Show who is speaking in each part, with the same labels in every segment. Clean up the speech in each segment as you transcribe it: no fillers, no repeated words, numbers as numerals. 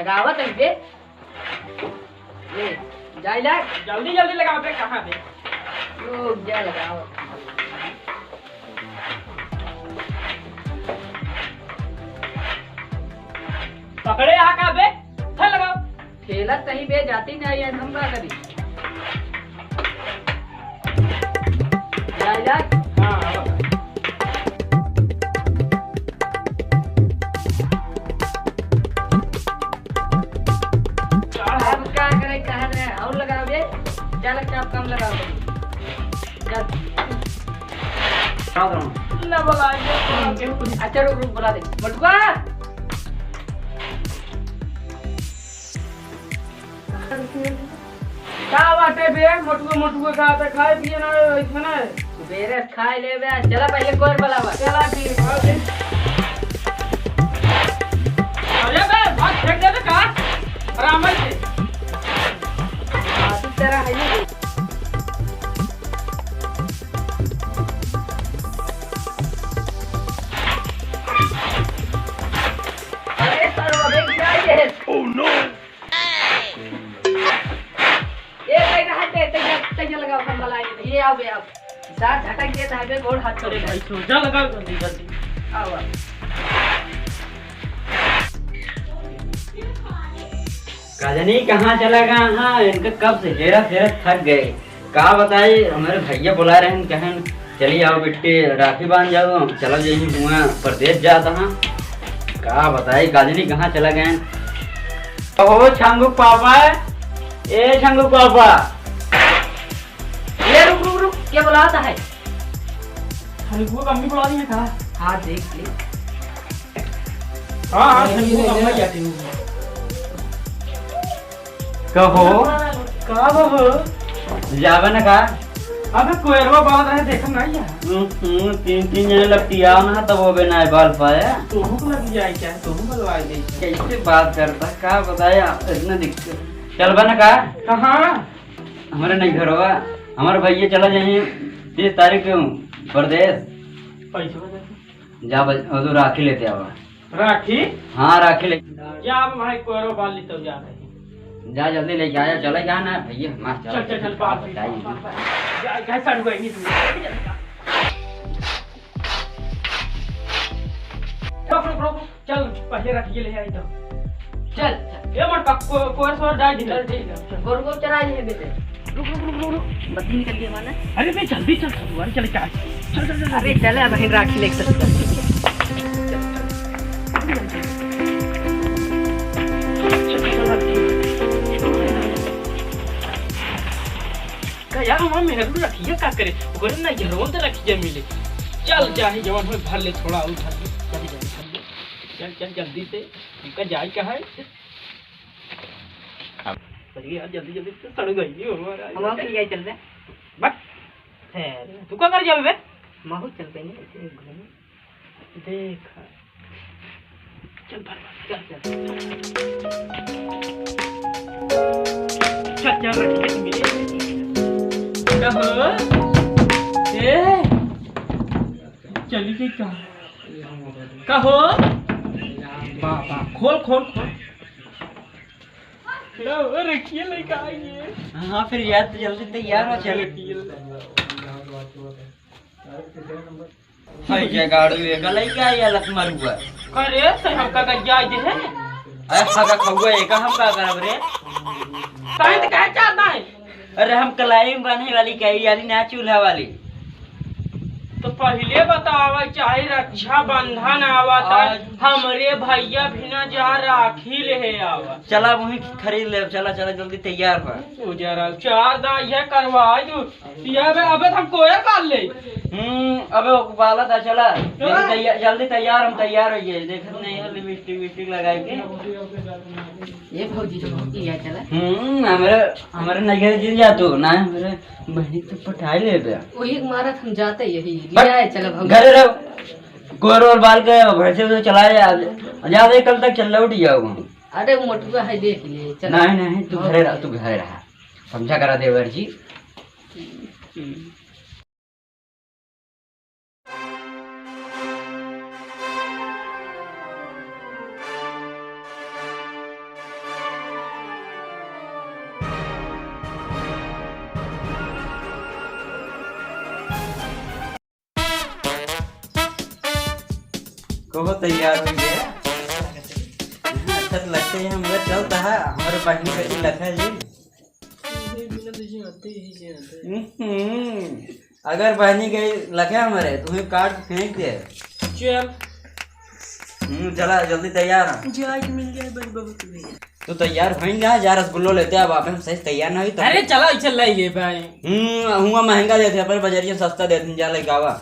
Speaker 1: लगावत है बे ले जाई ला
Speaker 2: जल्दी जल्दी लगाओ बे कहां बे
Speaker 1: रुक जा लगाओ
Speaker 2: पकड़े आ का बे था लगाओ
Speaker 1: ठेला सही बे जाती नहीं है हम का करी जाई ला
Speaker 2: हां
Speaker 1: अब क्या करे कहा रहे और लगाओ बे चल चाप कम लगाओ चल
Speaker 2: ना बुलाएंगे
Speaker 1: अच्छा रुक रुक बुला दे मटुआ
Speaker 2: का बाटे बे मोटुआ खाते खाए पिए ना इतना
Speaker 1: बेरे खाए ले बे चला पहले कोर बुलावा
Speaker 2: चला ठीक है अरे बे भाग फेंक दे का आराम से
Speaker 1: इस तरह है ये अरे सर अबे क्या ये ओह नो ये कहीं रहा ते लगाओ हम बुलाएंगे ये आओ बे आओ साथ झटक देता है बे गोड़ हाथ
Speaker 2: अरे
Speaker 1: करे
Speaker 2: भाई सोचा लगा जल्दी जल्दी
Speaker 1: आओ आओ
Speaker 3: काजनी कहाँ चला गया? हाँ इनका कब से हेरा फेरा थक गए। का बताए हमारे भैया बुला रहे हैं कहन चलिए आओ बेटे राखी बांध जाओ हम चला जाइए हुआ प्रदेश जाता हाँ। का बताए काजनी कहाँ चला गए? ओ छंगू पापा ए छंगू पापा
Speaker 1: ये रुक रुक रुक क्या बुलाता है
Speaker 2: हल्कू कम्मी बुला दी है कहा
Speaker 1: हाँ देख ले
Speaker 2: हां हां हल्कू कम्मी जाती हूं
Speaker 3: कहो
Speaker 2: का बाबू
Speaker 3: जावे न का
Speaker 2: अबे कोयरवा बांध रहे देखम नहीं है
Speaker 3: तीन जने लगती आओ ना तब वो बिना बाल पाया
Speaker 2: तू को लग जाए क्या तू बुलवा दे
Speaker 3: कैसे बात करता का बताया इतना दिक्कत चल बना का
Speaker 2: कहां
Speaker 3: हमारे नहीं घर होगा हमारे भैया चला जाइए 30 तारीख को प्रदेश
Speaker 2: पैसे बता
Speaker 3: जा तो राखी लेते आओ
Speaker 2: राखी
Speaker 3: हाँ राखी ले
Speaker 2: या अब भाई कोयरवा बांध ली तो जा रहे
Speaker 3: जा जल्दी लेके आया चले जा ना भैया मार
Speaker 2: चल चल चल बात जा कैसा हो गई रुक रुक चल पहले रखिए ले आई तो
Speaker 1: चल
Speaker 2: ये मत पक्को कोई सो डाल दी
Speaker 1: चल ठीक है गोर गोर चला है बेटे रुक बत्ती निकल गई हमारा
Speaker 2: अरे भाई जल्दी चल तुम्हारी चल क्या चल चल चल
Speaker 1: अरे चले बहन राखी लेके चल
Speaker 2: का यार हम मेहरू रखिए का करे ओकरे ना ये रोन तो रखिए मिले चल चाहे जवान हो भर ले थोड़ा और भर ले जल्दी जल्दी चल चल जल्दी से उनका जाए कहाँ है अरे यार जल्दी जल्दी से सड़ गई हो
Speaker 1: हम और क्या चल रहे
Speaker 2: बस तू क्या कर जावे बे
Speaker 1: माहू चल पे नहीं घूम
Speaker 2: देख चल भर चल चल चल चल रखिए मिले कहो ए चली गई कहो बाबा खोल खोल खोल लो रखिए लेके आइए
Speaker 3: हाँ फिर यार तो जल्दी तैयार हो चल हाय जय गाड़ी ले गलाई का या लख मारूगा
Speaker 2: अरे सही हमका गज्जा दे है
Speaker 3: अरे हगा खौगा एक हम का करब रे
Speaker 2: काहे तो कह चाहता है
Speaker 3: अरे हम कलाई में बने वाली कही वाली ना चूल्हा वाली
Speaker 2: तो पहले बतावा चाहे रक्षा बंधन आवता हमरे भैया भी ना जा राखी ले आवा
Speaker 3: चला वही खरीद ले चला चला जल्दी तैयार हो
Speaker 2: तू जरा चार दा ये करवा दू ये अबे हम कोया कर ले
Speaker 3: अबे बाला था चला जल्दी तैयार हम तैयार हो गए देखत नहीं है लिपस्टिक विस्टिक लगा के
Speaker 1: ये भौजी तो भौजी है चला
Speaker 3: हमारे हमारे नगर जिल जा तू ना मेरे बहनी तो पठाई ले बे
Speaker 1: वही मारा हम जाते यही लिया है चला भौजी
Speaker 3: घर रहो गोर और बाल के घर से चलाए ज्यादा कल तक चल उठ जाओ
Speaker 1: अरे वो मटुआ है देख ले चला
Speaker 3: नहीं नहीं तू घरे रह तू घरे रहा समझा करा देवर जी को तैयार हो गया। अच्छा तो लगते हैं हमारे चलता है हमारे पढ़ने का ही लखा जी। अगर बहनी गई लखे हमारे तुम्हें काट के फेंक दे।
Speaker 2: चल
Speaker 3: चला जल्दी तैयार है।
Speaker 2: जाए मिल जाए बस बहुत भैया।
Speaker 3: तो तैयार होएंगे जा रसगुल्लो लेते अब आप हम सही तैयार ना हुई तो
Speaker 2: अरे चला चल लाइए भाई।
Speaker 3: हुआ महंगा देते अपन बजरिया सस्ता देते जा लेके आवा।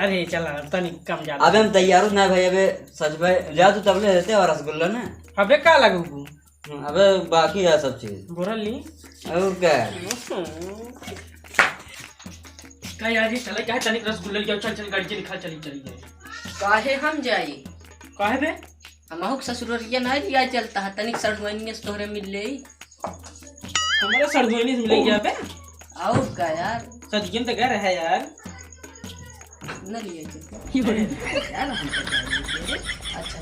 Speaker 2: अरे चला तनी कम जा।
Speaker 3: अबे हम तैयार ना भाई अबे सच भाई जा तू तब ले देते और रसगुल्ला ना।
Speaker 2: अबे का लगू
Speaker 3: अबे बाकी है सब चीज
Speaker 2: बोरल ली
Speaker 3: और क्या
Speaker 2: का यार ये चला क्या तनिक रसगुल्ला ले जाओ। चल चल गाड़ी से निकाल चली चली जाए।
Speaker 1: काहे हम जाई
Speaker 2: काहे बे
Speaker 1: हमहु ससुररिया नहीं लिया चलता है तनिक सड़वैनी से तोहरे मिल ले
Speaker 2: हमारा सरदोनी से मिल गया बे।
Speaker 1: और का यार
Speaker 2: सदियन तो घर है यार
Speaker 1: न लिया चलता यार हम तो जाएंगे। अच्छा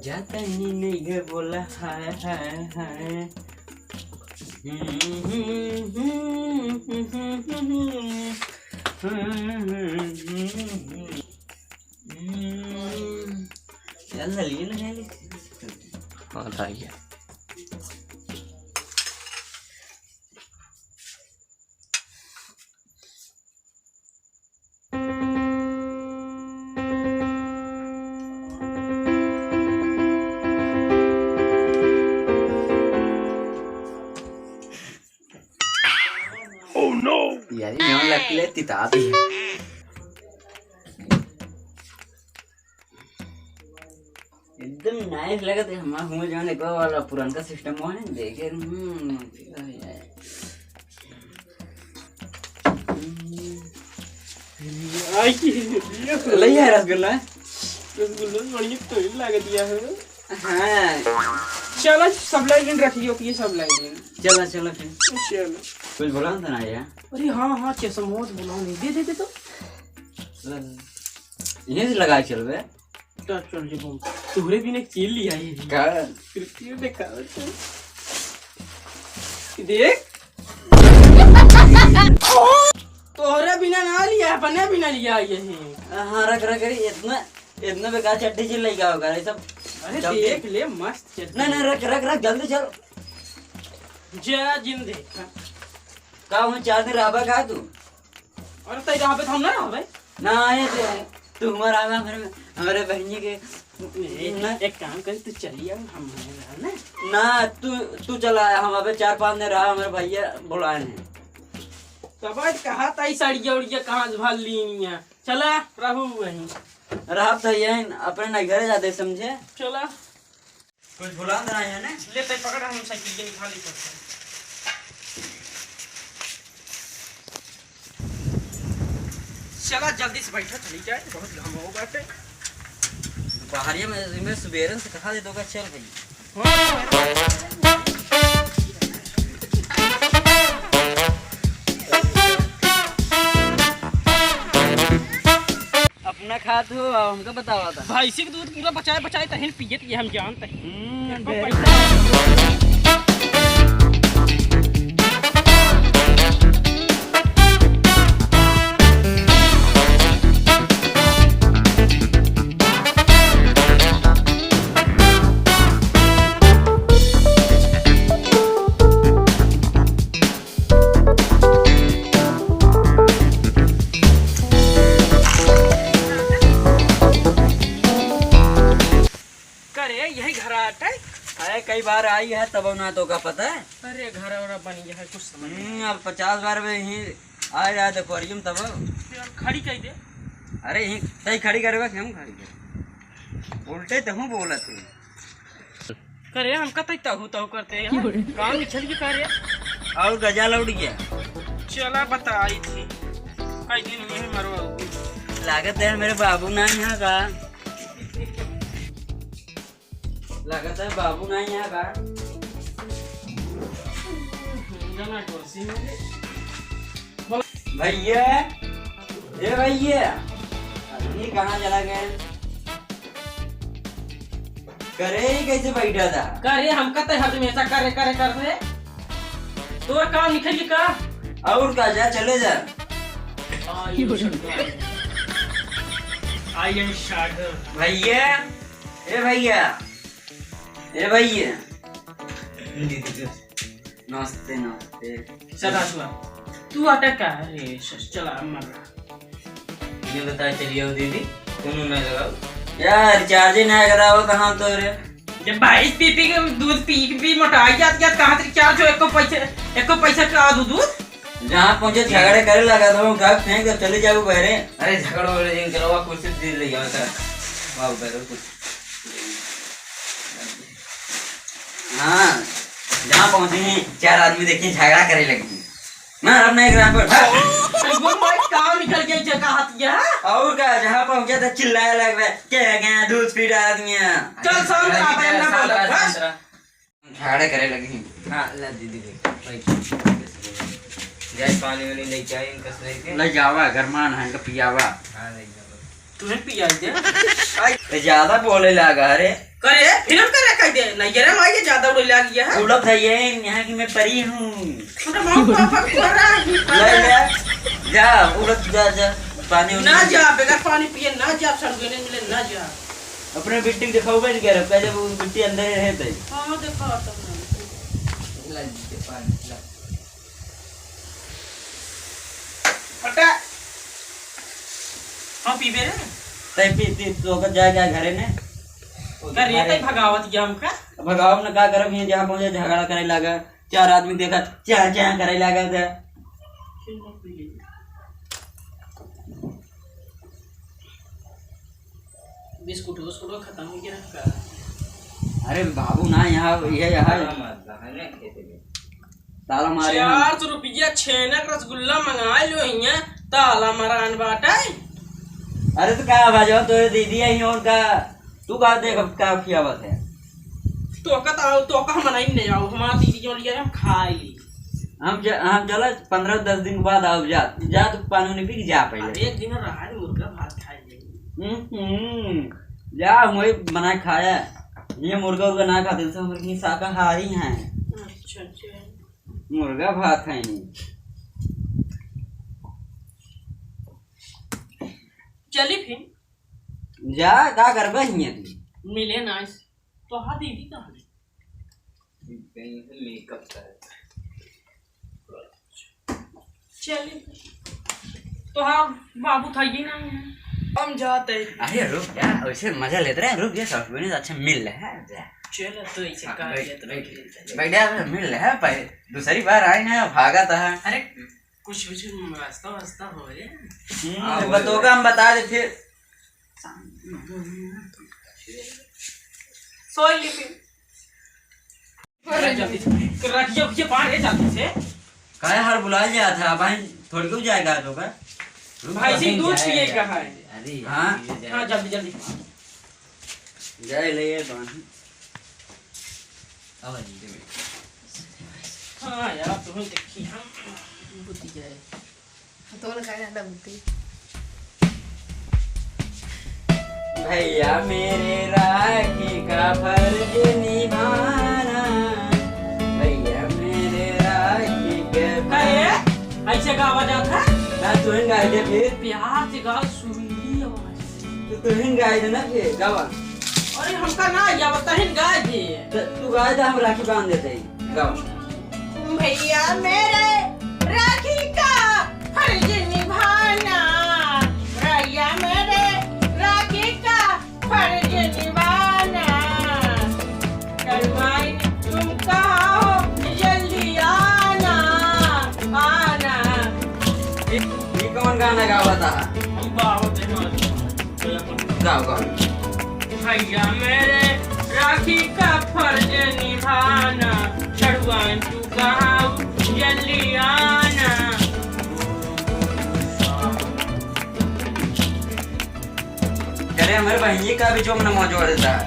Speaker 3: जाता नहीं घर बोला हाय हाय हाय। चल लिए ना ले हाँ था गया। यार ये लग ले तिता दी एकदम नाइस लगा थे हमारा हुआ जाने को वाला पुराना सिस्टम हुआ है देखे ले यार रसगुल्ला
Speaker 2: बढ़िया तो ही लगा दिया है।
Speaker 3: हाँ
Speaker 2: चलो सब लाइन रखियो कि ये सब लाइन
Speaker 3: चलो चलो फिर
Speaker 2: चलो
Speaker 3: कुछ बोला था ना यार।
Speaker 2: अरे हाँ हाँ चश्मोत बुलाओ नहीं दे दे तो
Speaker 3: यहीं से लगा चल बे
Speaker 2: चल जी बम तुहरे भी ने चील लिया ये
Speaker 3: का
Speaker 2: कृत्य देखा देख तोहरे बिना ना लिया अपने बिना लिया ये
Speaker 3: हाँ रख रख इतना इतना बेकार चट्टी चिल नहीं होगा ये सब।
Speaker 2: अरे देख ले मस्त
Speaker 3: नहीं नहीं रख रख रख जल्दी चल
Speaker 2: जा जिन देखा
Speaker 3: का हूँ 4 दिन रहा का तू
Speaker 2: और तई रहा पे हम ना रहा भाई
Speaker 3: ना आए तू हमारा हमारे बहनी के
Speaker 2: एक काम कर तू चलिए हम ना
Speaker 3: ना तू चला हम अबे 4-5 दिन रहा हमारे भैया बुलाए हैं
Speaker 2: तब आज कहा ताई साड़िया उड़िया कहाँ भाल ली है चला रहू वहीं
Speaker 3: रहा तो यही अपने ना घर जाते समझे।
Speaker 2: चला
Speaker 3: कुछ बुला देना है ना
Speaker 2: ले तई पकड़ा हम साइकिल निकाल ली चला जल्दी से बैठा चली जाए बहुत घाम हो बाटे
Speaker 3: बाहर में सुबेरे से कहा दे दोगा चल भाई। अपना खात हो हमको बतावा था
Speaker 2: भाई से दूध पूरा बचाए बचाए तहन पिए ये हम जानते हैं।
Speaker 3: अरे कई बार आई है तब ना तो का पता है।
Speaker 2: अरे घर और बन गया है कुछ समझ
Speaker 3: अब 50 बार में ही आ जाए देखो अरियम तब
Speaker 2: खड़ी कह दे।
Speaker 3: अरे यही सही खड़ी करेगा कि हम खड़ी करे उल्टे तो हूँ बोला तू
Speaker 2: करे हम कतई तहु तहु करते हैं काम निकल के करे
Speaker 3: और गजा लौट गया
Speaker 2: चला बता आई थी कई दिन में मरो
Speaker 3: लागत है मेरे बाबू ना यहाँ का लागत है बाबू ना यहाँ का भैया ये भैया ये कहाँ चला गए करे ही कैसे बैठा था
Speaker 2: करे हम कहते हमेशा करे करे करते तो काम निकल का
Speaker 3: और का जा चले जा
Speaker 2: आई एम शागर।
Speaker 3: भैया ए भैया ए भैया नमस्ते नमस्ते।
Speaker 2: चला सुना तू अटक का रे चला मर
Speaker 3: ये बता चलिए दीदी तुम ना लगाओ यार रिचार्ज ही नहीं कराओ कहाँ तो रे
Speaker 2: जब भाई पी के दूध पी मोटा जात कहाँ से रिचार्ज हो एको पैसा का दूध
Speaker 3: जहाँ पहुँचे झगड़े करे लगा तो घर फेंक दो चले जाओ बहरे। अरे झगड़ो वाले चलो कुर्सी दे ले जाओ वाह करो कुछ। हाँ जहाँ पहुँचे हैं 4 आदमी देखे झगड़ा करे लगे ना अब नहीं ग्राम पर
Speaker 2: कहाँ निकल गई जगह हतिया
Speaker 3: और का जहाँ पहुँचे तो चिल्लाए लग रहा है क्या गया दूध पी आदमी
Speaker 2: चल शांत रह बहन ना बोल
Speaker 3: झगड़े करे लगे। हाँ ला दीदी जाए पानी वाली लेके आई इनका सही ले जावा गरमान है इनका पियावा। हाँ ले जावा
Speaker 2: तुम्हें पिया दे
Speaker 3: ज्यादा बोले लगा अरे
Speaker 2: करे फिल्म करे कह दे नहीं जरा माई ज्यादा बोले लग गया है
Speaker 3: उलट है ये यहाँ की मैं परी हूँ
Speaker 2: छोटा मां पापा कर रहा है
Speaker 3: ले जा उलट जा पानी
Speaker 2: ना जा बगैर पानी पिए ना जा सड़गने मिले ना जा
Speaker 3: अपने बिट्टी दिखाओ बन के रखा जब वो बिट्टी अंदर ही रहते।
Speaker 2: हां देखा तो
Speaker 3: ला दे पानी ला
Speaker 2: हटा हां पीबे रे
Speaker 3: तै पी तो का जा क्या घरे ने
Speaker 2: कर ये तै भगावत गया हमका
Speaker 3: भगाव न का करब ये जहां पहुंचे झगड़ा करे लगा 4 आदमी देखा चा करे लगा था।
Speaker 2: बिस्कुट खत्म हो गया का
Speaker 3: अरे बाबू ना यहाँ ये यहाँ ताला मारे
Speaker 2: 400 रुपया छेनक रसगुल्ला मंगा लो हिया ताला मारन बाटे।
Speaker 3: अरे तो क्या भाजो तो दीदी आई उनका तू का देख क्या किया बात है
Speaker 2: तो का हम नहीं आओ हमारा दीदी जो लिया हम खाई
Speaker 3: हम चलो 15-10 दिन के बाद आओ जा तो पानी नहीं पी जा पहले
Speaker 2: एक दिन रहा मुर्गा भात खाई
Speaker 3: जा वही बना खाया ये मुर्गा उर्गा ना खाते तो हम शाकाहारी हैं।
Speaker 2: अच्छा
Speaker 3: मुर्गा भात है नहीं
Speaker 2: चली फिर
Speaker 3: जा का करबे हिया तू
Speaker 2: मिले ना तो हाँ दीदी कहाँ
Speaker 3: मेकअप कर
Speaker 2: चली तो हाँ बाबू था ये ना हम जाते
Speaker 3: अरे रुक जा वैसे मजा लेते रहे रुक जा सॉफ्टवेयर तो अच्छा मिल रहा है जा
Speaker 2: चलो तो ऐसे
Speaker 3: बैठ जा मिल रहा है पर दूसरी बार आए ना भागा था।
Speaker 2: अरे कुछ रास्ता हो रे
Speaker 3: बतोगा हम बता दे फिर
Speaker 2: सोई ले फिर रखिए पानी जल्दी से
Speaker 3: काय हार बुलाया गया था भाई थोड़ी क्यों जाएगा तो का
Speaker 2: भाई जी दूध पिएगा है।
Speaker 3: अरे हां
Speaker 2: जल्दी
Speaker 3: जाए ले ये पानी आवाज दे
Speaker 2: हां यार तुम्हें देखी हम बुद्धि जाए
Speaker 1: तो ना काय ना बुद्धि
Speaker 3: भैया मेरे राखी का फर्ज निभाना भैया मेरे राखी के
Speaker 2: ऐसे का आवाज आता है
Speaker 3: ना तुम गाय दे फिर
Speaker 2: प्यार से गा सुरीली आवाज
Speaker 3: तो तुम गाय दे ना फिर गावा
Speaker 2: अरे हमका ना या बताहिन गाय दे
Speaker 3: तू गाय दे हम राखी बांध देते हैं गाओ
Speaker 2: भैया मेरे राखी का फर्ज निभाना भैया मेरे राखी का फर्ज निभाना करवाई तुम कहाँ हो जल्दी आना
Speaker 3: ये कौन गाना गावा था गाओ
Speaker 2: भैया मेरे राखी का फर्ज निभाना चढ़वाई तू कहाँ हो जल्दी आना।
Speaker 3: करे हमारे बहनी का भी जो मन मौजूद रहता है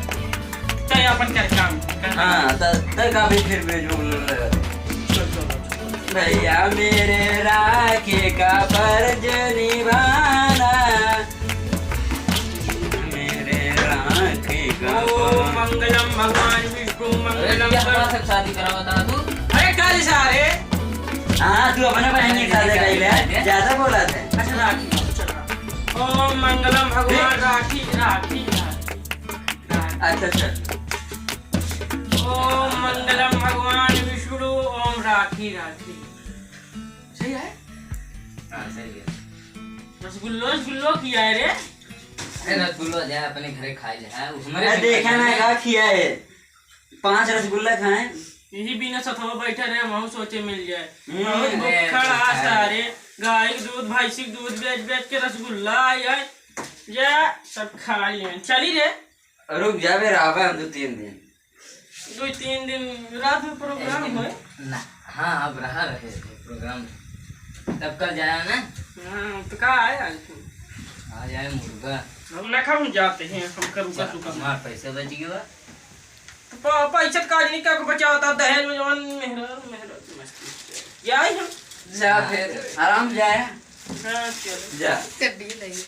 Speaker 2: तय अपन कर काम
Speaker 3: हाँ तय का भी फिर भी जो भैया मेरे राखी का फर्ज निभाना मेरे राखी का
Speaker 2: मंगलम भगवान विष्णु मंगलम
Speaker 1: शादी करा बता तू
Speaker 2: अरे काली सारे
Speaker 3: हाँ तू अपने बहन के साथ ज्यादा बोला था
Speaker 2: अच्छा राखी चला। ओम मंगलम भगवान राखी राखी राखी।
Speaker 3: अच्छा अच्छा
Speaker 2: ओम मंगलम भगवान विष्णु ओम राखी राखी। सही है?
Speaker 3: हाँ सही है।
Speaker 2: रसगुल्लो किया है रे।
Speaker 3: अरे रसगुल्ला जाए अपने घरे खाए जाए हमारे देखा ना का खिया है 5 रसगुल्ला खाए
Speaker 2: यही बिना सथवा बैठा रहे महू सोचे मिल जाए। बहुत
Speaker 3: अरे,
Speaker 2: भूखड़ा सारे गाय के दूध भैंसी के दूध बेच बेच के रसगुल्ला आए जा सब खा लिए। चली रे
Speaker 3: रुक जावे रावे हम 2-3 दिन
Speaker 2: 2-3 दिन रात में प्रोग्राम हुए
Speaker 3: ना। हाँ अब रहे प्रोग्राम तब कल जाया ना।
Speaker 2: हाँ तो का है आज तू?
Speaker 3: आ जाए मुर्गा
Speaker 2: हम ना खाऊं जाते हैं हम करूँ का सुखा
Speaker 3: हमार पैसा बच गया
Speaker 2: तो पैसा काज नहीं का बचाता दहेज में जवान मेहरा मस्ती क्या है हम
Speaker 3: जा फिर आराम जाए
Speaker 2: हाँ चलो
Speaker 3: जा
Speaker 1: कर दिए नहीं